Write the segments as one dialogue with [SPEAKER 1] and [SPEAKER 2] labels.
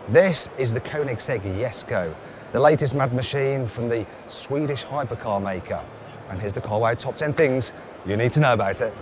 [SPEAKER 1] This is the Koenisegg Jesko, the latest mad machine from the Swedish hypercar maker. And here's the CarWow top 10 things you need to know about it.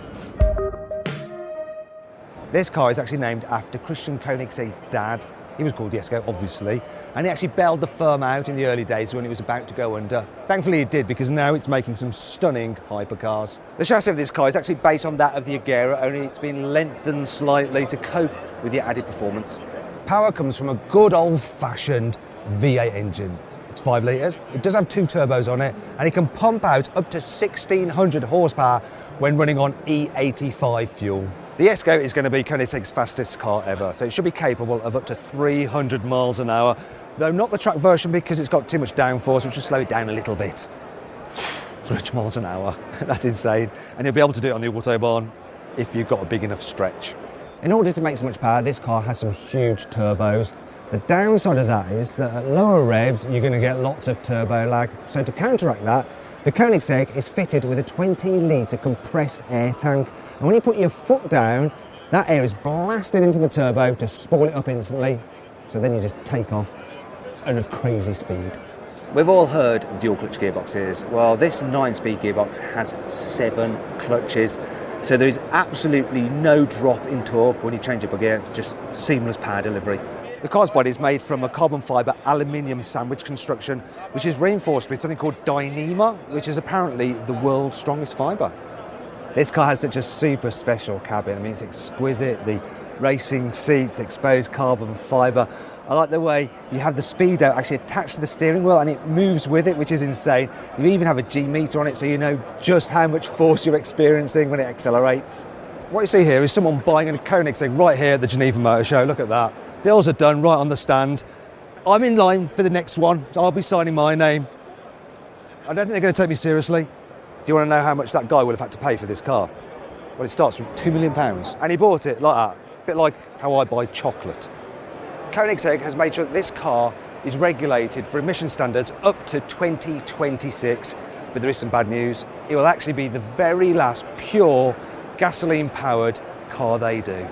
[SPEAKER 1] This car is actually named after Christian Koenigsegg's dad. He was called Jesko, obviously, and he actually bailed the firm out in the early days when it was about to go under. Thankfully it did, because now it's making some stunning hypercars. The chassis of this car is actually based on that of the Agera, only it's been lengthened slightly to cope with the added performance. Power comes from a good old-fashioned V8 engine. It's 5 litres, it does have 2 turbos on it, and it can pump out up to 1,600 horsepower when running on E85 fuel. The Jesko is going to be Koenigseg's fastest car ever, so it should be capable of up to 300 miles an hour, though not the track version because it's got too much downforce, which will slow it down a little bit. 300 miles an hour, that's insane. And you'll be able to do it on the Autobahn if you've got a big enough stretch. In order to make so much power, this car has some huge turbos. The downside of that is that at lower revs, you're going to get lots of turbo lag. So to counteract that, the Koenigsegg is fitted with a 20-litre compressed air tank. And when you put your foot down, that air is blasted into the turbo to spoil it up instantly. So then you just take off at a crazy speed. We've all heard of dual clutch gearboxes. Well, this 9-speed gearbox has 7 clutches. So there is absolutely no drop in torque when you change up a gear, just seamless power delivery. The car's body is made from a carbon fibre aluminium sandwich construction, which is reinforced with something called Dyneema, which is apparently the world's strongest fibre. This car has such a super special cabin. I mean, it's exquisite, the racing seats, the exposed carbon fibre. I like the way you have the speedo actually attached to the steering wheel and it moves with it, which is insane. You even have a G meter on it so you know just how much force you're experiencing when it accelerates. What you see here is someone buying a Koenigsegg right here at the Geneva Motor Show. Look at that. Deals are done right on the stand. I'm in line for the next one, so I'll be signing my name. I don't think they're going to take me seriously. Do you want to know how much that guy would have had to pay for this car? Well, it starts from £2 million. And he bought it like that, a bit like how I buy chocolate. Koenigsegg has made sure that this car is regulated for emission standards up to 2026, but there is some bad news. It will actually be the very last pure gasoline-powered car they do.